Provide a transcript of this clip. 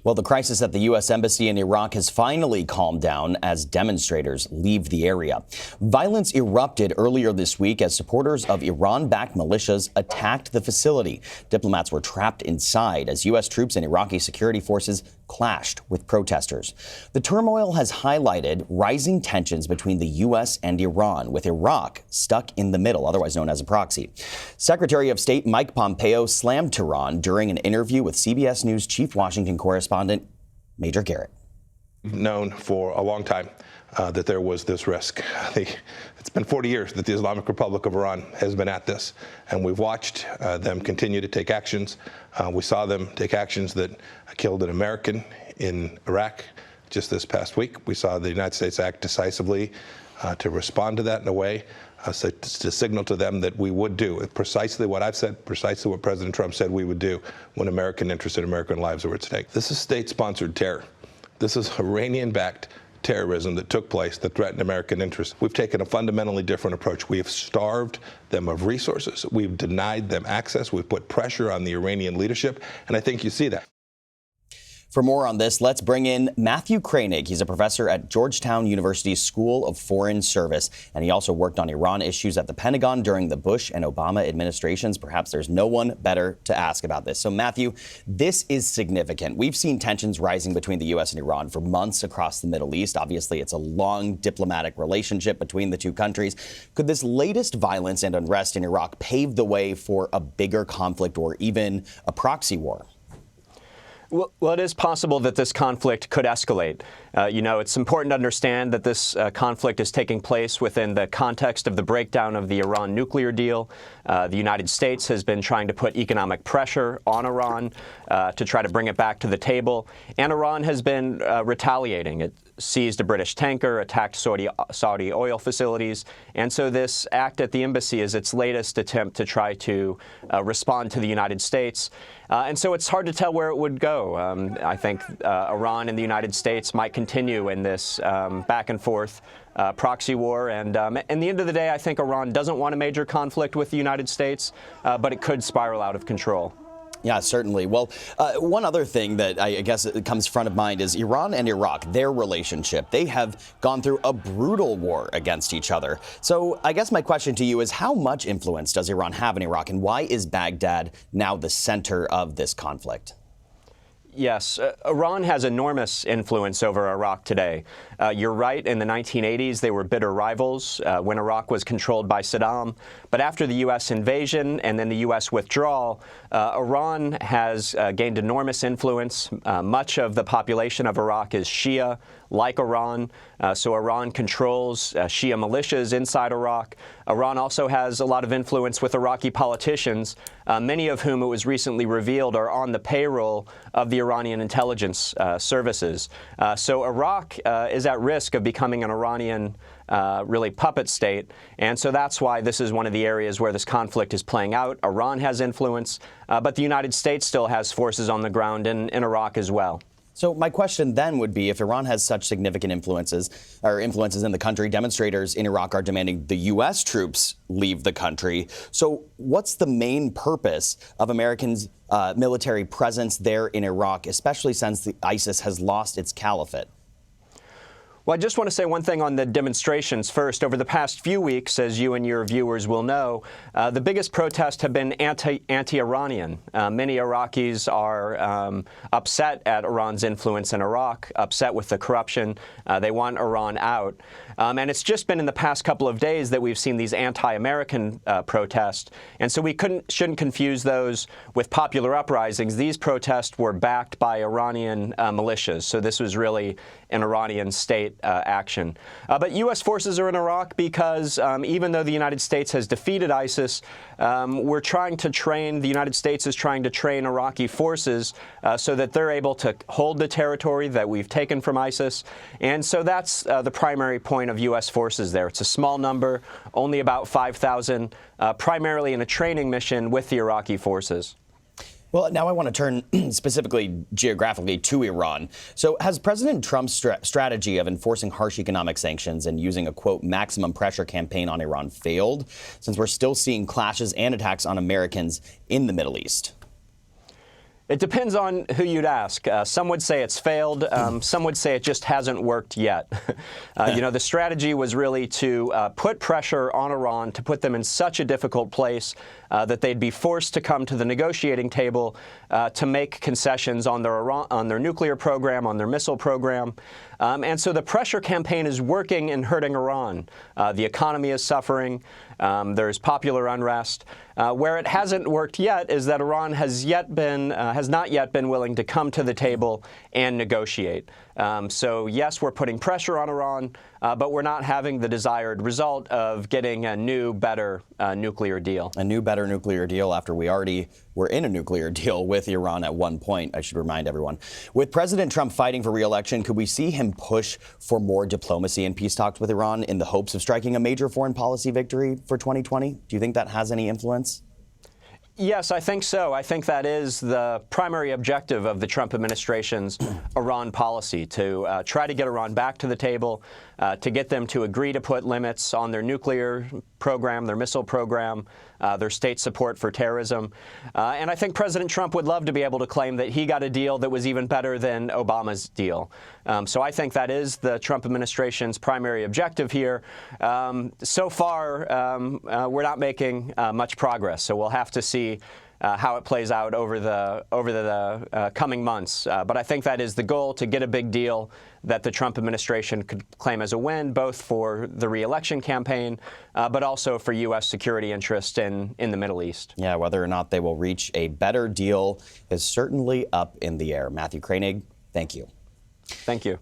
Well, the crisis at the U.S. Embassy in Iraq has finally calmed down as demonstrators leave the area. Violence erupted earlier this week as supporters of Iran-backed militias attacked the facility. Diplomats were trapped inside as U.S. troops and Iraqi security forces clashed with protesters. The turmoil has highlighted rising tensions between the U.S. and Iran, with Iraq stuck in the middle, otherwise known as a proxy. Secretary of State Mike Pompeo slammed Tehran during an interview with CBS News chief Washington correspondent Major Garrett. We've known for a long time that there was this risk. I think it's been 40 years that the Islamic Republic of Iran has been at this, and we've watched them continue to take actions. We saw them take actions that killed an American in Iraq just this past week. We saw the United States act decisively to respond to that in a way, so to signal to them that we would do precisely what I've said, precisely what President Trump said we would do when American interests and American lives were at stake. This is state-sponsored terror. This is Iranian-backed terrorism that took place that threatened American interests. We've taken a fundamentally different approach. We have starved them of resources. We've denied them access. We've put pressure on the Iranian leadership, and I think you see that. For more on this, let's bring in Matthew Kroenig. He's a professor at Georgetown University's School of Foreign Service, and he also worked on Iran issues at the Pentagon during the Bush and Obama administrations. Perhaps there's no one better to ask about this. So, Matthew, this is significant. We've seen tensions rising between the U.S. and Iran for months across the Middle East. Obviously, it's a long diplomatic relationship between the two countries. Could this latest violence and unrest in Iraq pave the way for a bigger conflict or even a proxy war? Well, it is possible that this conflict could escalate. It's important to understand that this conflict is taking place within the context of the breakdown of the Iran nuclear deal. The United States has been trying to put economic pressure on Iran to try to bring it back to the table. And Iran has been retaliating. It seized a British tanker, attacked Saudi oil facilities. And so this act at the embassy is its latest attempt to try to respond to the United States. And so it's hard to tell where it would go. I think Iran and the United States might continue in this back and forth proxy war. And at the end of the day, I think Iran doesn't want a major conflict with the United States, but it could spiral out of control. Yeah, certainly. Well, one other thing that I guess it comes front of mind is Iran and Iraq, their relationship. They have gone through a brutal war against each other. So I guess my question to you is, how much influence does Iran have in Iraq, and why is Baghdad now the center of this conflict? Yes, Iran has enormous influence over Iraq today. You're right, in the 1980s, they were bitter rivals when Iraq was controlled by Saddam. But after the U.S. invasion and then the U.S. withdrawal, Iran has gained enormous influence. Much of the population of Iraq is Shia, like Iran. So Iran controls Shia militias inside Iraq. Iran also has a lot of influence with Iraqi politicians, many of whom, it was recently revealed, are on the payroll of the Iranian intelligence services. So Iraq is at risk of becoming an Iranian really puppet state. And so that's why this is one of the areas where this conflict is playing out. Iran has influence, but the United States still has forces on the ground in Iraq as well. So my question then would be, if Iran has such significant influences in the country, demonstrators in Iraq are demanding the U.S. troops leave the country. So what's the main purpose of Americans' military presence there in Iraq, especially since ISIS has lost its caliphate? Well, I just want to say one thing on the demonstrations first. Over the past few weeks, as you and your viewers will know, the biggest protests have been anti-Iranian. Many Iraqis are upset at Iran's influence in Iraq, upset with the corruption. They want Iran out. And it's just been in the past couple of days that we've seen these anti-American protests. And so we shouldn't confuse those with popular uprisings. These protests were backed by Iranian militias. So this was really an Iranian state action. But U.S. forces are in Iraq because even though the United States has defeated ISIS, the United States is trying to train Iraqi forces so that they're able to hold the territory that we've taken from ISIS. And so that's the primary point of U.S. forces there. It's a small number, only about 5,000, primarily in a training mission with the Iraqi forces. Well, now I want to turn specifically geographically to Iran. So has President Trump's strategy of enforcing harsh economic sanctions and using a, quote, maximum pressure campaign on Iran failed, since we're still seeing clashes and attacks on Americans in the Middle East? It depends on who you'd ask. Some would say it's failed. Some would say it just hasn't worked yet. You know, the strategy was really to put pressure on Iran, to put them in such a difficult place that they'd be forced to come to the negotiating table to make concessions on their nuclear program, on their missile program. And so the pressure campaign is working and hurting Iran. The economy is suffering. There's popular unrest. Where it hasn't worked yet is that Iran has not yet been willing to come to the table and negotiate. So yes, we're putting pressure on Iran, but we're not having the desired result of getting a new, better nuclear deal. A new, better nuclear deal after we already were in a nuclear deal with Iran at one point, I should remind everyone. With President Trump fighting for re-election, could we see him push for more diplomacy and peace talks with Iran in the hopes of striking a major foreign policy victory for 2020? Do you think that has any influence? Yes, I think so. I think that is the primary objective of the Trump administration's Iran policy, to try to get Iran back to the table, to get them to agree to put limits on their nuclear program, their missile program, their state support for terrorism. And I think President Trump would love to be able to claim that he got a deal that was even better than Obama's deal. So I think that is the Trump administration's primary objective here. So far, we're not making much progress, so we'll have to see how it plays out over the coming months. But I think that is the goal, to get a big deal that the Trump administration could claim as a win, both for the re-election campaign, but also for U.S. security interest in the Middle East. Yeah, whether or not they will reach a better deal is certainly up in the air. Matthew Kroenig, thank you. Thank you.